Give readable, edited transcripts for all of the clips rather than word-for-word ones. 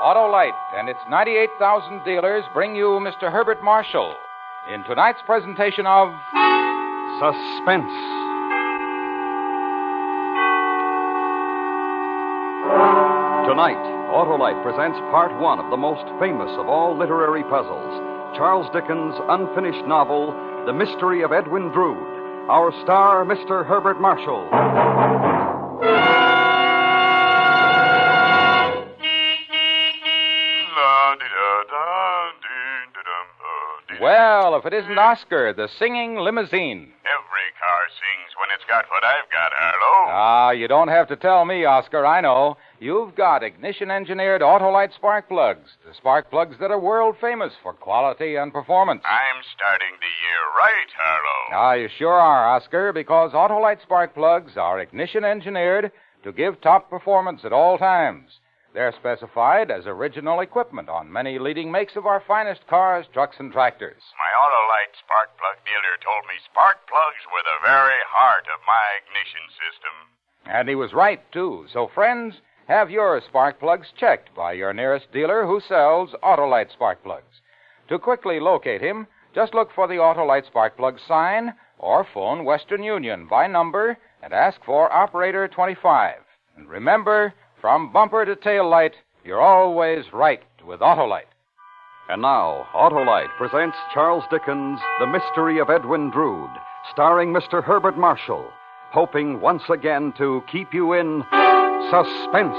Autolite and its 98,000 dealers bring you Mr. Herbert Marshall in tonight's presentation of Suspense. Tonight, Autolite presents part one of the most famous of all literary puzzles, Charles Dickens' unfinished novel, The Mystery of Edwin Drood. Our star, Mr. Herbert Marshall. Well, if it isn't Oscar, the singing limousine. Every car sings when it's got what I've got, Harlow. Ah, you don't have to tell me, Oscar. I know. You've got ignition-engineered Autolite spark plugs. The spark plugs that are world famous for quality and performance. I'm starting the year right, Harlow. Ah, you sure are, Oscar, because Autolite spark plugs are ignition-engineered to give top performance at all times. They're specified as original equipment on many leading makes of our finest cars, trucks, and tractors. My Autolite spark plug dealer told me spark plugs were the very heart of my ignition system. And he was right, too. So, friends, have your spark plugs checked by your nearest dealer who sells Autolite spark plugs. To quickly locate him, just look for the Autolite spark plug sign or phone Western Union by number and ask for Operator 25. And remember, from bumper to tail light, you're always right with Autolite. And now, Autolite presents Charles Dickens' The Mystery of Edwin Drood, starring Mr. Herbert Marshall, hoping once again to keep you in suspense.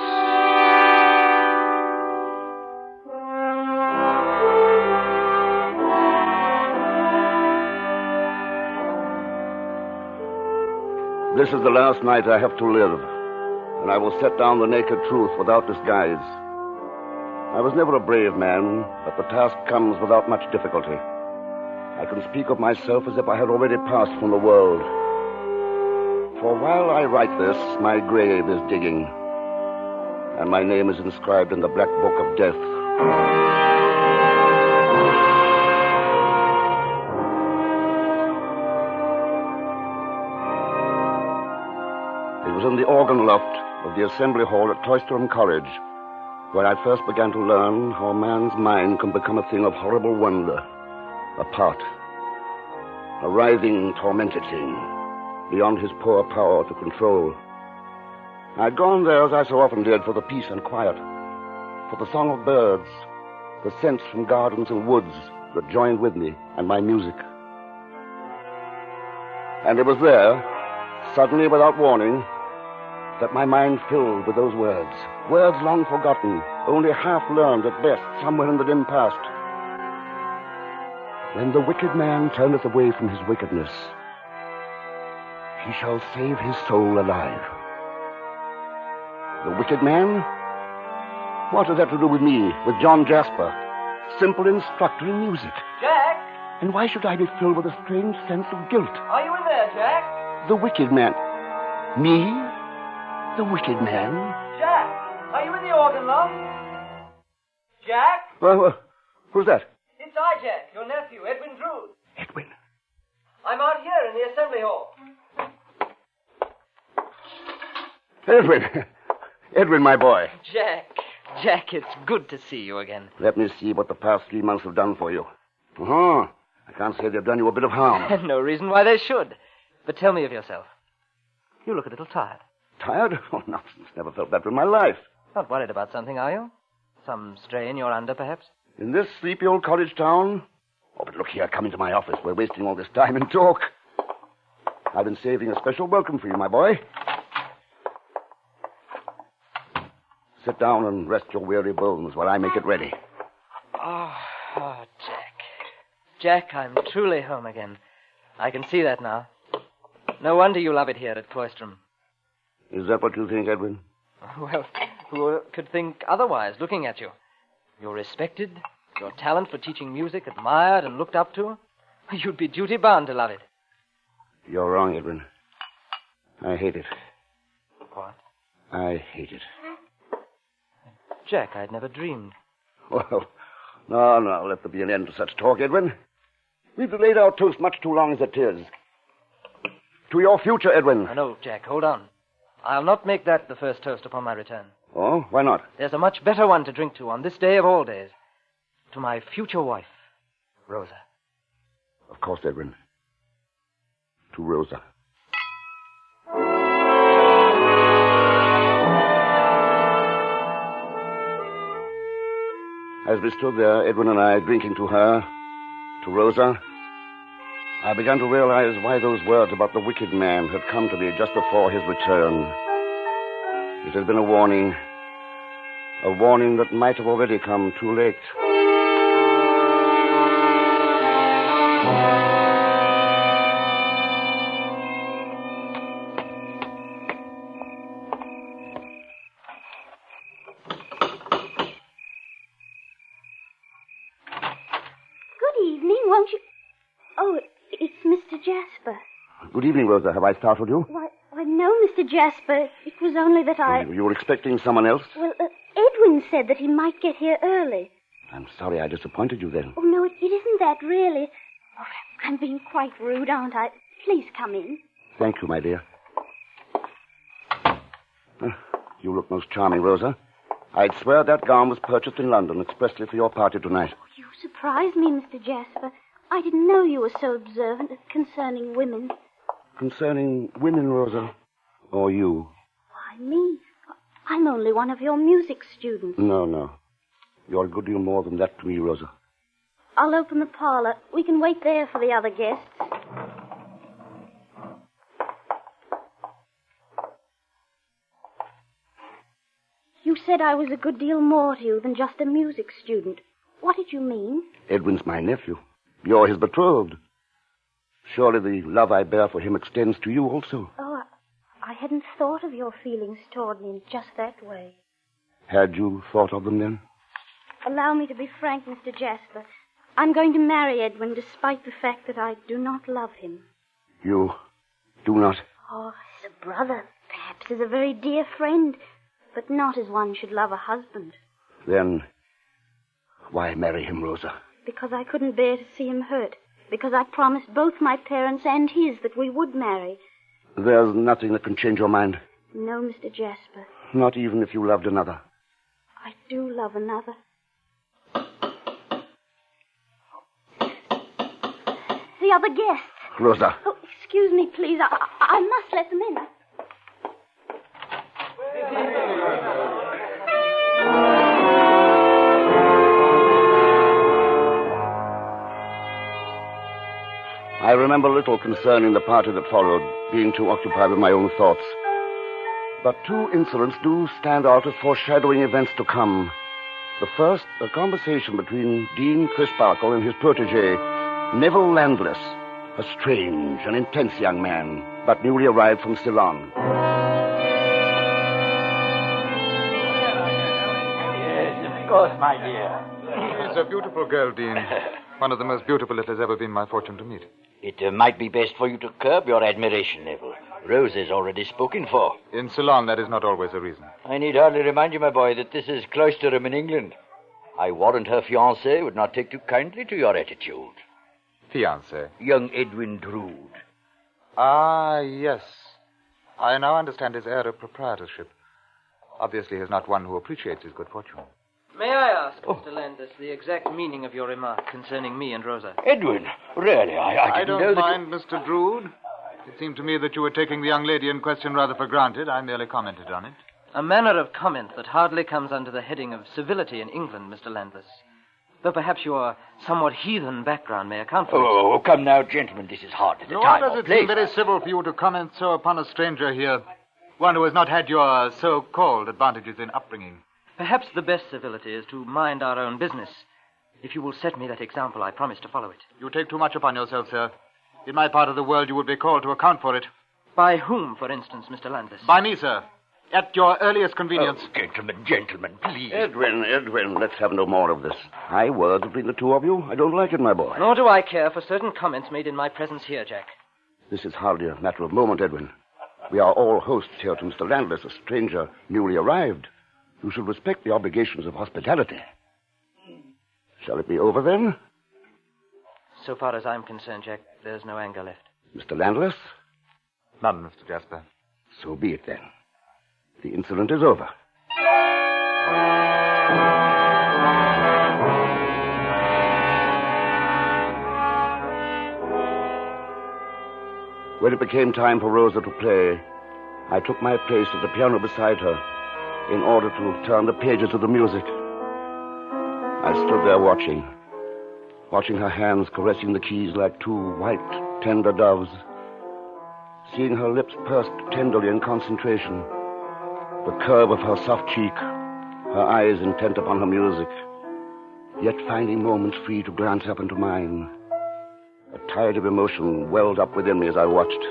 This is the last night I have to live, and I will set down the naked truth without disguise. I was never a brave man, but the task comes without much difficulty. I can speak of myself as if I had already passed from the world. For while I write this, my grave is digging, and my name is inscribed in the black book of death. It was in the organ loft of the assembly hall at Cloisterham College where I first began to learn how a man's mind can become a thing of horrible wonder, a part, a writhing, tormented thing, beyond his poor power to control. I'd gone there, as I so often did, for the peace and quiet, for the song of birds, the scents from gardens and woods that joined with me, and my music. And it was there, suddenly, without warning, that my mind filled with those words long forgotten, only half learned at best, somewhere in the dim past. When the wicked man turneth away from his wickedness, he shall save his soul alive. The wicked man? What has that to do with me, with John Jasper, simple instructor in music? Jack? And why should I be filled with a strange sense of guilt? Are you in there, Jack? The wicked man. Me? The wicked man? Jack, are you in the organ loft? Jack? Who's that? It's I, Jack, your nephew, Edwin Drood. Edwin. I'm out here in the assembly hall. Edwin. Edwin, my boy. Jack, it's good to see you again. Let me see what the past 3 months have done for you. I can't say they've done you a bit of harm. No reason why they should. But tell me of yourself. You look a little tired. Tired? Oh, nonsense. Never felt better in my life. Not worried about something, are you? Some strain you're under, perhaps? In this sleepy old college town? Oh, but look here. Come into my office. We're wasting all this time in talk. I've been saving a special welcome for you, my boy. Sit down and rest your weary bones while I make it ready. Oh, Jack. Jack, I'm truly home again. I can see that now. No wonder you love it here at Cloisterham. Is that what you think, Edwin? Well, who could think otherwise, looking at you? You're respected, your talent for teaching music admired and looked up to. You'd be duty-bound to love it. You're wrong, Edwin. I hate it. What? I hate it. Jack, I'd never dreamed. Well, no, let there be an end to such talk, Edwin. We've delayed our toast much too long as it is. To your future, Edwin. No, Jack, hold on. I'll not make that the first toast upon my return. Oh, why not? There's a much better one to drink to on this day of all days. To my future wife, Rosa. Of course, Edwin. To Rosa. As we stood there, Edwin and I, drinking to her, to Rosa, I began to realize why those words about the wicked man had come to me just before his return. It had been a warning that might have already come too late. Good evening, Rosa. Have I startled you? Why, no, Mr. Jasper. It was only that You were expecting someone else? Well, Edwin said that he might get here early. I'm sorry I disappointed you then. Oh, no, it isn't that, really. Oh, I'm being quite rude, aren't I? Please come in. Thank you, my dear. You look most charming, Rosa. I'd swear that gown was purchased in London expressly for your party tonight. Oh, you surprised me, Mr. Jasper. I didn't know you were so observant concerning women. Concerning women, Rosa? Or you? Why, me? I'm only one of your music students. No. You're a good deal more than that to me, Rosa. I'll open the parlor. We can wait there for the other guests. You said I was a good deal more to you than just a music student. What did you mean? Edwin's my nephew. You're his betrothed. Surely the love I bear for him extends to you also. Oh, I hadn't thought of your feelings toward me in just that way. Had you thought of them then? Allow me to be frank, Mr. Jasper. I'm going to marry Edwin despite the fact that I do not love him. You do not? Oh, as a brother, perhaps as a very dear friend, but not as one should love a husband. Then why marry him, Rosa? Because I couldn't bear to see him hurt. Because I promised both my parents and his that we would marry. There's nothing that can change your mind? No, Mr. Jasper. Not even if you loved another? I do love another. The other guests. Rosa. Oh, excuse me, please. I must let them in. I remember little concerning the party that followed, being too occupied with my own thoughts. But two incidents do stand out as foreshadowing events to come. The first, a conversation between Dean Crisparkle and his protege, Neville Landless, a strange and intense young man, but newly arrived from Ceylon. Yes, of course, my dear. She's a beautiful girl, Dean. One of the most beautiful it has ever been my fortune to meet. It might be best for you to curb your admiration, Neville. Rose is already spoken for. In Ceylon, that is not always a reason. I need hardly remind you, my boy, that this is Cloisterham in England. I warrant her fiancé would not take too kindly to your attitude. Fiancé? Young Edwin Drood. Ah, yes. I now understand his air of proprietorship. Obviously, he is not one who appreciates his good fortune. May I ask, Mr. Landis, the exact meaning of your remark concerning me and Rosa? Edwin, really, I didn't know that... I don't mind, Mr. Drood. It seemed to me that you were taking the young lady in question rather for granted. I merely commented on it. A manner of comment that hardly comes under the heading of civility in England, Mr. Landis. Though perhaps your somewhat heathen background may account for it. Oh, come now, gentlemen, this is hardly the time Why does it seem very civil for you to comment so upon a stranger here? One who has not had your so-called advantages in upbringing. Perhaps the best civility is to mind our own business. If you will set me that example, I promise to follow it. You take too much upon yourself, sir. In my part of the world, you would be called to account for it. By whom, for instance, Mr. Landis? By me, sir. At your earliest convenience. Oh, gentlemen, please. Edwin, let's have no more of this. High words between the two of you. I don't like it, my boy. Nor do I care for certain comments made in my presence here, Jack. This is hardly a matter of moment, Edwin. We are all hosts here to Mr. Landless, a stranger newly arrived. You should respect the obligations of hospitality. Shall it be over, then? So far as I'm concerned, Jack, there's no anger left. Mr. Landless? None, Mr. Jasper. So be it, then. The incident is over. When it became time for Rosa to play, I took my place at the piano beside her in order to turn the pages of the music. I stood there watching her hands caressing the keys like two white, tender doves, seeing her lips pursed tenderly in concentration, the curve of her soft cheek, her eyes intent upon her music, yet finding moments free to glance up into mine. A tide of emotion welled up within me as I watched.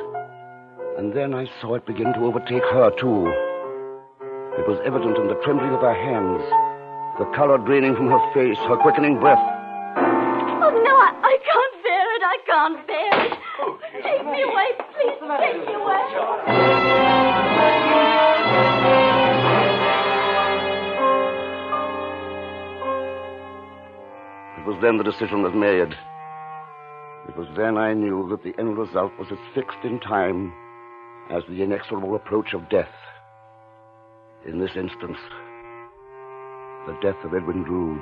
And then I saw it begin to overtake her, too. It was evident in the trembling of her hands, the color draining from her face, her quickening breath. Oh, no, I can't bear it. I can't bear it. Take me away, please. Take me away. It was then the decision was made. It was then I knew that the end result was as fixed in time as the inexorable approach of death. In this instance, the death of Edwin Drood.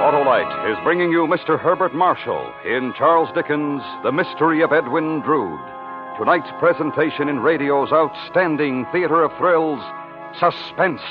Autolite is bringing you Mr. Herbert Marshall in Charles Dickens' The Mystery of Edwin Drood. Tonight's presentation in radio's outstanding theater of thrills, Suspense.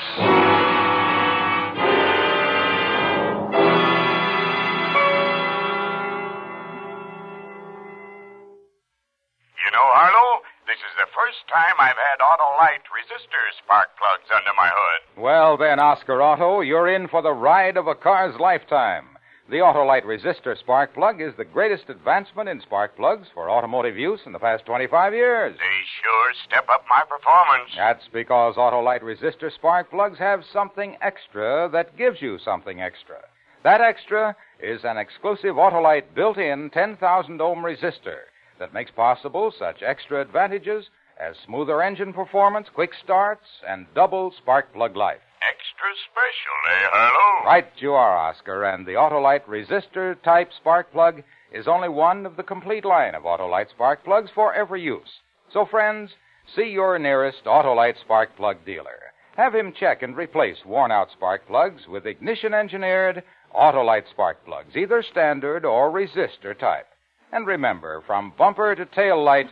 You know, Harlow, this is the first time I've had Autolite resistor spark plugs under my hood. Well, then, Oscar Otto, you're in for the ride of a car's lifetime. The Autolite resistor spark plug is the greatest advancement in spark plugs for automotive use in the past 25 years. They sure step up my performance. That's because Autolite resistor spark plugs have something extra that gives you something extra. That extra is an exclusive Autolite built-in 10,000 ohm resistor that makes possible such extra advantages as smoother engine performance, quick starts, and double spark plug life. Extra special, eh, Harlow? Right you are, Oscar, and the Autolite resistor-type spark plug is only one of the complete line of Autolite spark plugs for every use. So, friends, see your nearest Autolite spark plug dealer. Have him check and replace worn-out spark plugs with ignition-engineered Autolite spark plugs, either standard or resistor type. And remember, from bumper to tail light,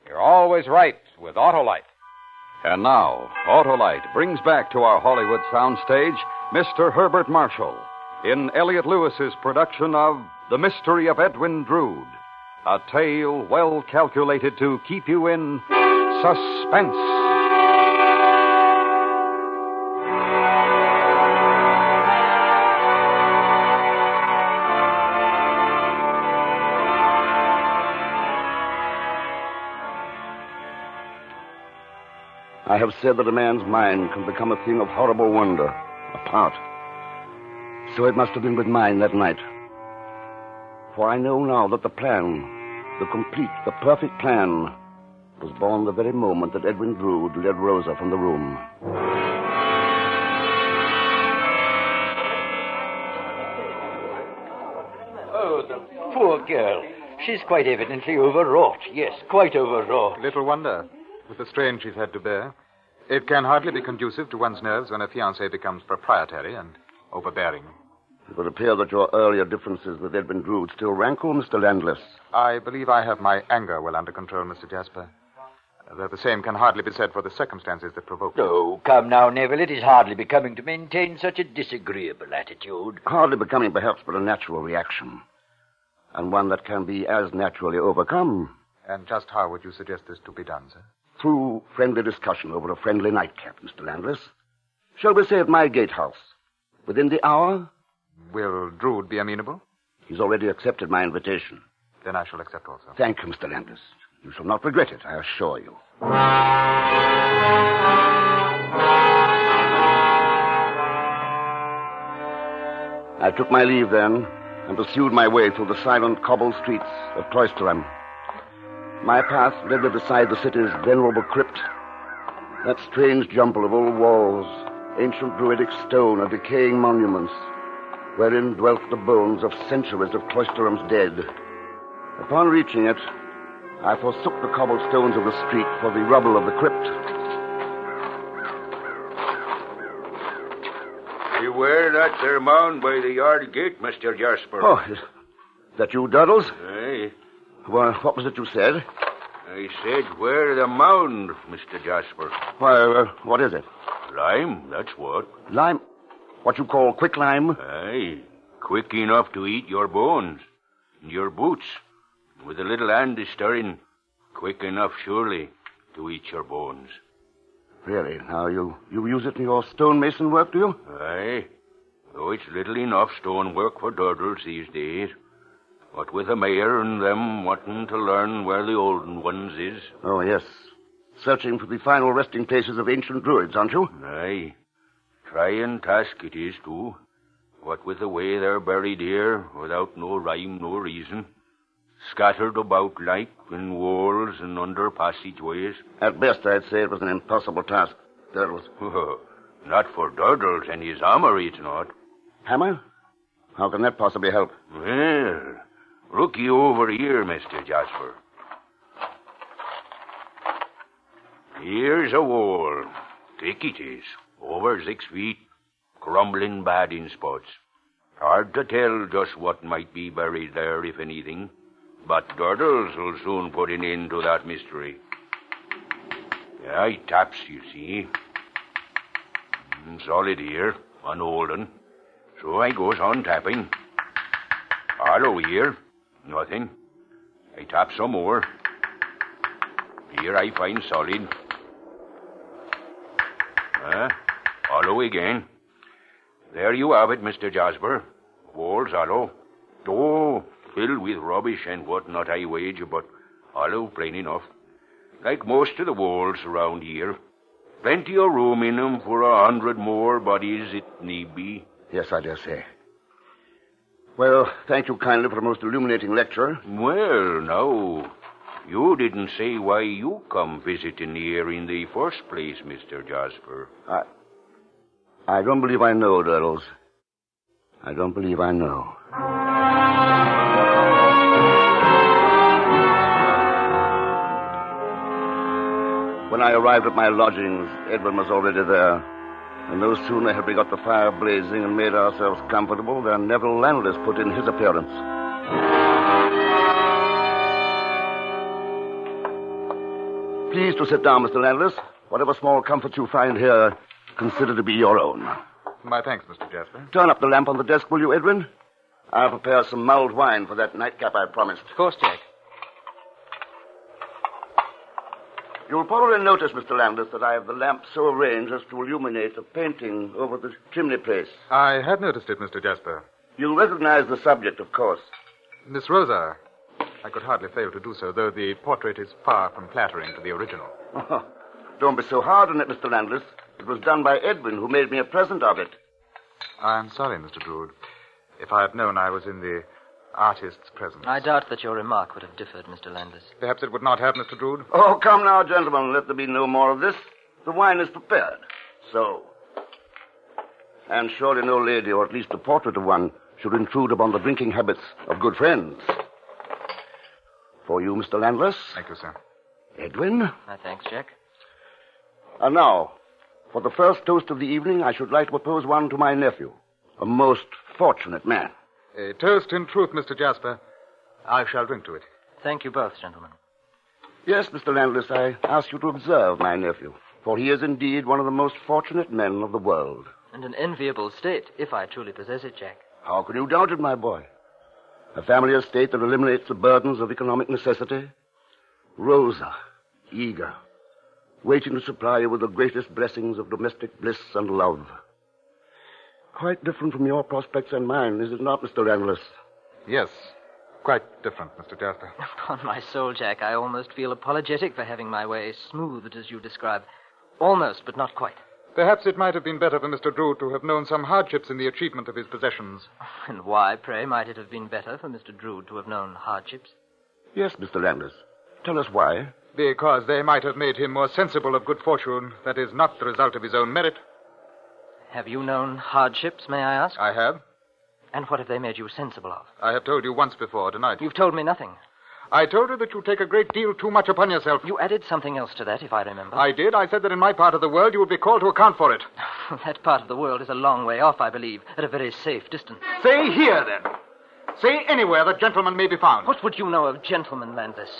you're always right with Autolite. And now, Autolite brings back to our Hollywood soundstage Mr. Herbert Marshall in Elliot Lewis's production of The Mystery of Edwin Drood, a tale well calculated to keep you in suspense. I have said that a man's mind can become a thing of horrible wonder, a part. So it must have been with mine that night. For I know now that the plan, the complete, the perfect plan, was born the very moment that Edwin Drood led Rosa from the room. Oh, the poor girl. She's quite evidently overwrought. Yes, quite overwrought. Little wonder, with the strain she's had to bear. It can hardly be conducive to one's nerves when a fiancé becomes proprietary and overbearing. It would appear that your earlier differences with Edwin Drood still rankle, Mr. Landless. I believe I have my anger well under control, Mr. Jasper. Though the same can hardly be said for the circumstances that provoked it. Oh, come now, Neville. It is hardly becoming to maintain such a disagreeable attitude. Hardly becoming perhaps but a natural reaction. And one that can be as naturally overcome. And just how would you suggest this to be done, sir? Through friendly discussion over a friendly nightcap, Mr. Landless. Shall we say at my gatehouse? Within the hour? Will Drood be amenable? He's already accepted my invitation. Then I shall accept also. Thank you, Mr. Landless. You shall not regret it, I assure you. I took my leave then and pursued my way through the silent cobbled streets of Cloisterham. My path led me beside the city's venerable crypt, That strange jumble of old walls, ancient druidic stone and decaying monuments, wherein dwelt the bones of centuries of Cloisterham's dead. Upon reaching it, I forsook the cobblestones of the street for the rubble of the crypt. Beware that there mound by the yard gate, Mr. Jasper. Oh, is that you, Doddles? Aye. Well, what was it you said? I said, where the mound, Mr. Jasper? Why, what is it? Lime, that's what. Lime? What you call quicklime? Aye. Quick enough to eat your bones and your boots. With a little hand stirring, quick enough, surely, to eat your bones. Really? Now, you use it in your stonemason work, do you? Aye. Though it's little enough stonework for Doddles these days. What with the mayor and them wanting to learn where the olden ones is. Oh, yes. Searching for the final resting places of ancient druids, aren't you? Aye. Trying task it is, too. What with the way they're buried here, without no rhyme, no reason. Scattered about like in walls and under passageways. At best, I'd say it was an impossible task. Doddles. Not for Doddles and his hammer, it's not. Hammer? How can that possibly help? Well, look you over here, Mr. Jasper. Here's a wall. Thick it is. Over 6 feet. Crumbling bad in spots. Hard to tell just what might be buried there, if anything. But Doddles will soon put an end to that mystery. Yeah, it taps, you see. Solid here, unholden. So I goes on tapping. Hollow here, nothing. I tap some more. Here I find solid. Hollow again. There you have it, Mr. Jasper. Walls hollow. Oh, filled with rubbish and what not, I wager, but hollow plain enough. Like most of the walls around here. Plenty of room in 'em for 100 more bodies it need be. Yes, I dare say. Well, thank you kindly for a most illuminating lecture. Well, now, you didn't say why you come visiting here in the first place, Mr. Jasper. I don't believe I know, Doddles. I don't believe I know. When I arrived at my lodgings, Edwin was already there. And no sooner had we got the fire blazing and made ourselves comfortable than Neville Landless put in his appearance. Please to sit down, Mr. Landless. Whatever small comforts you find here, consider to be your own. My thanks, Mr. Jasper. Turn up the lamp on the desk, will you, Edwin? I'll prepare some mulled wine for that nightcap I promised. Of course, Jack. You'll probably notice, Mr. Landless, that I have the lamp so arranged as to illuminate a painting over the chimney place. I had noticed it, Mr. Jasper. You'll recognize the subject, of course. Miss Rosa. I could hardly fail to do so, though the portrait is far from flattering to the original. Oh, don't be so hard on it, Mr. Landless. It was done by Edwin, who made me a present of it. I'm sorry, Mr. Drood. If I had known I was in the artist's presence. I doubt that your remark would have differed, Mr. Landless. Perhaps it would not have, Mr. Drood? Oh, come now, gentlemen. Let there be no more of this. The wine is prepared. So. And surely no lady, or at least the portrait of one, should intrude upon the drinking habits of good friends. For you, Mr. Landless. Thank you, sir. Edwin. Thanks, Jack. And now, for the first toast of the evening, I should like to propose one to my nephew, a most fortunate man. A toast in truth, Mr. Jasper. I shall drink to it. Thank you both, gentlemen. Yes, Mr. Landless, I ask you to observe my nephew, for he is indeed one of the most fortunate men of the world. And an enviable state, if I truly possess it, Jack. How can you doubt it, my boy? A family estate that eliminates the burdens of economic necessity. Rosa, eager, waiting to supply you with the greatest blessings of domestic bliss and love. Quite different from your prospects and mine, is it not, Mr. Landless? Yes, quite different, Mr. Jasper. Upon my soul, Jack, I almost feel apologetic for having my way smoothed as you describe. Almost, but not quite. Perhaps it might have been better for Mr. Drood to have known some hardships in the achievement of his possessions. And why, pray, might it have been better for Mr. Drood to have known hardships? Yes, Mr. Landless. Tell us why. Because they might have made him more sensible of good fortune that is not the result of his own merit. Have you known hardships, may I ask? I have. And what have they made you sensible of? I have told you once before tonight. You've told me nothing. I told you that you take a great deal too much upon yourself. You added something else to that, if I remember. I did. I said that in my part of the world you would be called to account for it. That part of the world is a long way off, I believe, at a very safe distance. Say here, then. Say anywhere that gentleman may be found. What would you know of gentlemen, Landless?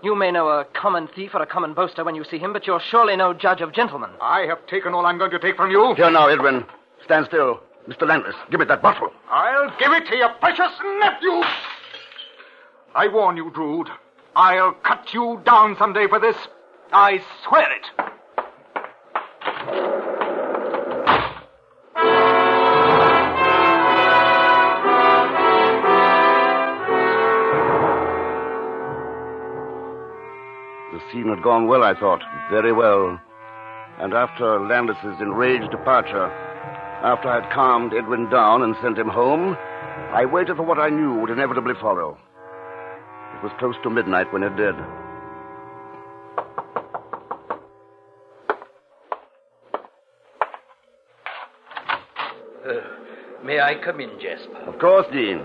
You may know a common thief or a common boaster when you see him, but you're surely no judge of gentlemen. I have taken all I'm going to take from you. Here now, Edwin. Stand still. Mr. Landless, give me that bottle. I'll give it to your precious nephew. I warn you, Drood. I'll cut you down someday for this. I swear it. The scene had gone well, I thought. Very well. And after Landless's enraged departure, after I had calmed Edwin down and sent him home, I waited for what I knew would inevitably follow. It was close to midnight when it did. May I come in, Jasper? Of course, Dean.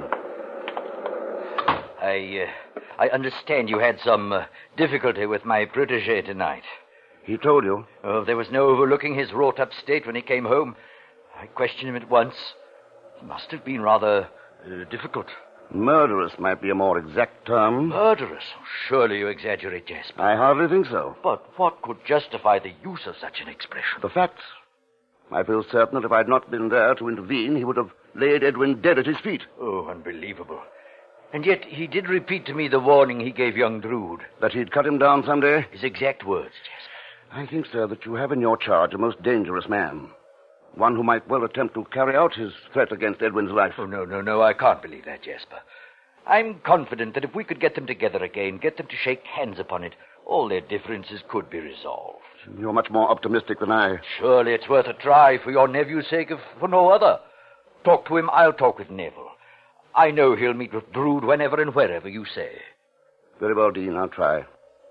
I understand you had some difficulty with my protege tonight. He told you? Oh, there was no overlooking his wrought-up state when he came home. I questioned him at once. He must have been rather difficult. Murderous might be a more exact term. Murderous? Surely you exaggerate, Jasper. I hardly think so. But what could justify the use of such an expression? The facts. I feel certain that if I had not been there to intervene, he would have laid Edwin dead at his feet. Oh, unbelievable. And yet he did repeat to me the warning he gave young Drood. That he'd cut him down someday? His exact words, Jasper. I think, sir, that you have in your charge a most dangerous man. One who might well attempt to carry out his threat against Edwin's life. Oh, no, I can't believe that, Jasper. I'm confident that if we could get them together again, get them to shake hands upon it, all their differences could be resolved. You're much more optimistic than I. Surely it's worth a try for your nephew's sake, if for no other. Talk to him, I'll talk with Neville. I know he'll meet with Drood whenever and wherever you say. Very well, Dean, I'll try.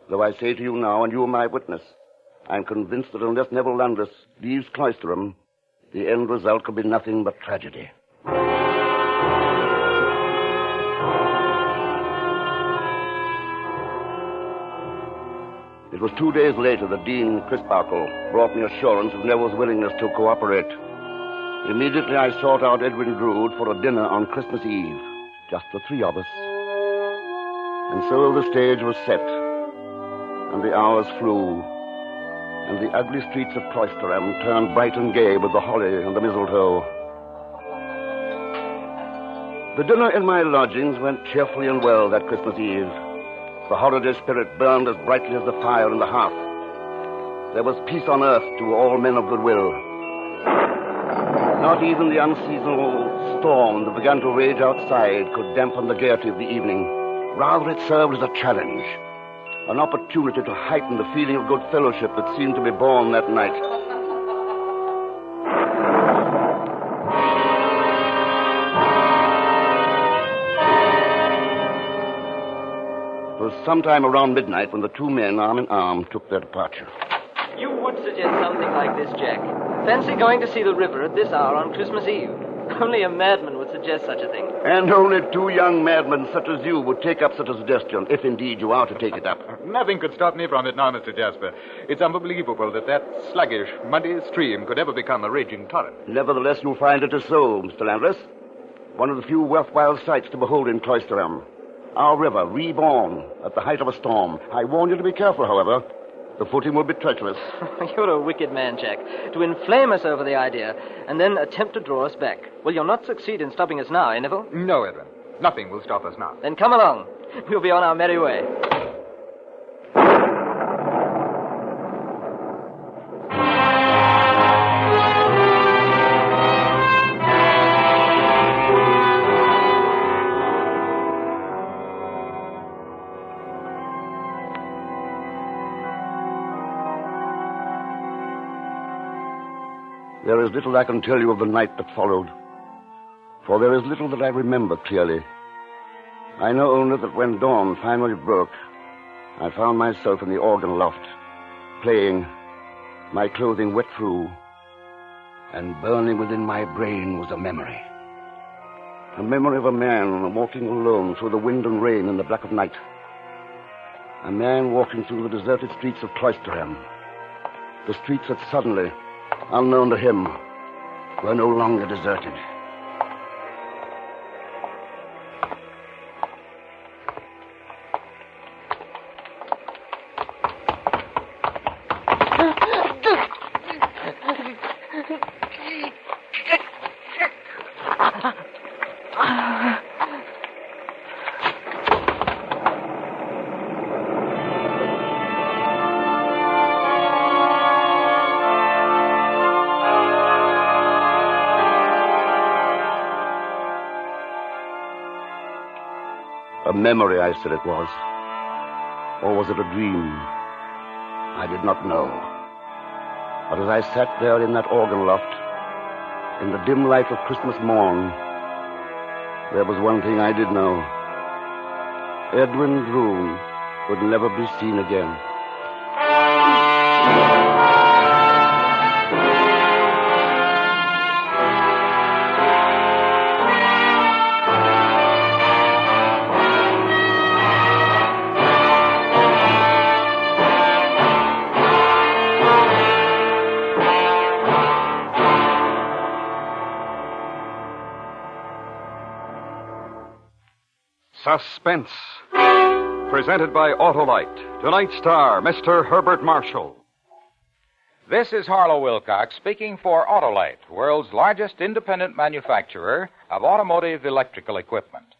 Though I say to you now, and you are my witness, I'm convinced that unless Neville Landless leaves Cloisterham, the end result could be nothing but tragedy. It was 2 days later that Dean Crisparkle brought me assurance of Neville's willingness to cooperate. Immediately I sought out Edwin Drood for a dinner on Christmas Eve, just the three of us. And so the stage was set, and the hours flew, and the ugly streets of Cloisterham turned bright and gay with the holly and the mistletoe. The dinner in my lodgings went cheerfully and well that Christmas Eve. The holiday spirit burned as brightly as the fire in the hearth. There was peace on earth to all men of goodwill. Not even the unseasonal storm that began to rage outside could dampen the gaiety of the evening. Rather, it served as a challenge, an opportunity to heighten the feeling of good fellowship that seemed to be born that night. It was sometime around midnight when the two men, arm in arm, took their departure. You would suggest something like this, Jack. Fancy going to see the river at this hour on Christmas Eve. Only a madman would suggest such a thing. And only two young madmen such as you would take up such a suggestion, if indeed you are to take it up. Nothing could stop me from it now, Mr. Jasper. It's unbelievable that sluggish, muddy stream could ever become a raging torrent. Nevertheless, you'll find it is so, Mr. Landless. One of the few worthwhile sights to behold in Cloisterham. Our river, reborn at the height of a storm. I warn you to be careful, however. The footing will be treacherous. You're a wicked man, Jack. To inflame us over the idea and then attempt to draw us back. Well, you'll not succeed in stopping us now, eh, Neville? No, Edwin. Nothing will stop us now. Then come along. We'll be on our merry way. There is little I can tell you of the night that followed, for there is little that I remember clearly. I know only that when dawn finally broke, I found myself in the organ loft, playing, my clothing wet through, and burning within my brain was a memory. A memory of a man walking alone through the wind and rain in the black of night. A man walking through the deserted streets of Cloisterham. The streets that suddenly, unknown to him, were no longer deserted. A memory, I said it was. Or was it a dream? I did not know. But as I sat there in that organ loft, in the dim light of Christmas morn, there was one thing I did know. Edwin Drood would never be seen again. Suspense, presented by Autolite. Tonight's star, Mr. Herbert Marshall. This is Harlow Wilcox speaking for Autolite, world's largest independent manufacturer of automotive electrical equipment.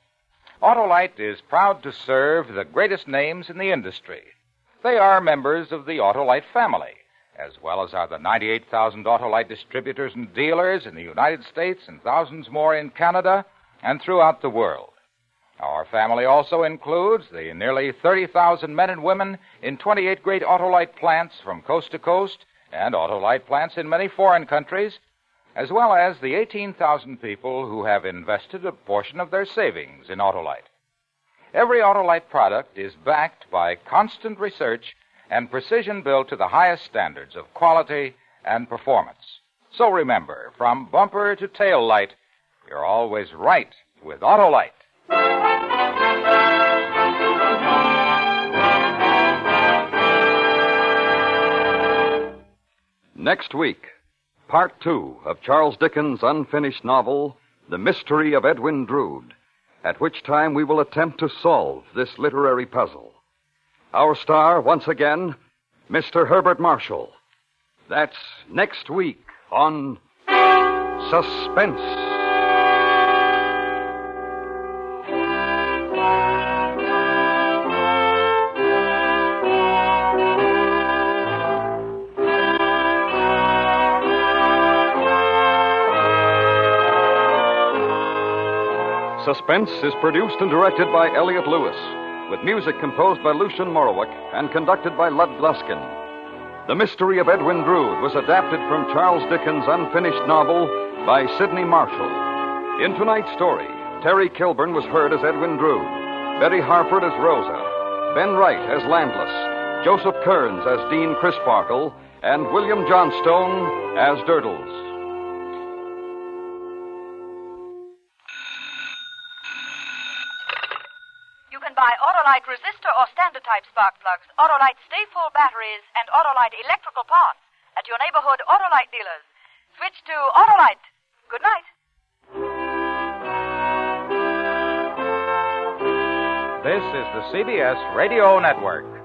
Autolite is proud to serve the greatest names in the industry. They are members of the Autolite family, as well as are the 98,000 Autolite distributors and dealers in the United States and thousands more in Canada and throughout the world. Our family also includes the nearly 30,000 men and women in 28 great Autolite plants from coast to coast and Autolite plants in many foreign countries, as well as the 18,000 people who have invested a portion of their savings in Autolite. Every Autolite product is backed by constant research and precision built to the highest standards of quality and performance. So remember, from bumper to tail light, you're always right with Autolite. Next week, Part 2 of Charles Dickens' unfinished novel, The Mystery of Edwin Drood, at which time we will attempt to solve this literary puzzle. Our star, once again, Mr. Herbert Marshall. That's next week on Suspense. Suspense is produced and directed by Elliott Lewis, with music composed by Lucien Morawick and conducted by Lud Gluskin. The Mystery of Edwin Drood was adapted from Charles Dickens' unfinished novel by Sidney Marshall. In tonight's story, Terry Kilburn was heard as Edwin Drood, Betty Harford as Rosa, Ben Wright as Landless, Joseph Kearns as Dean Crisparkle, and William Johnstone as Durdles. Buy Autolite resistor or standard-type spark plugs, Autolite stay-full batteries, and Autolite electrical parts at your neighborhood Autolite dealers. Switch to Autolite. Good night. This is the CBS Radio Network.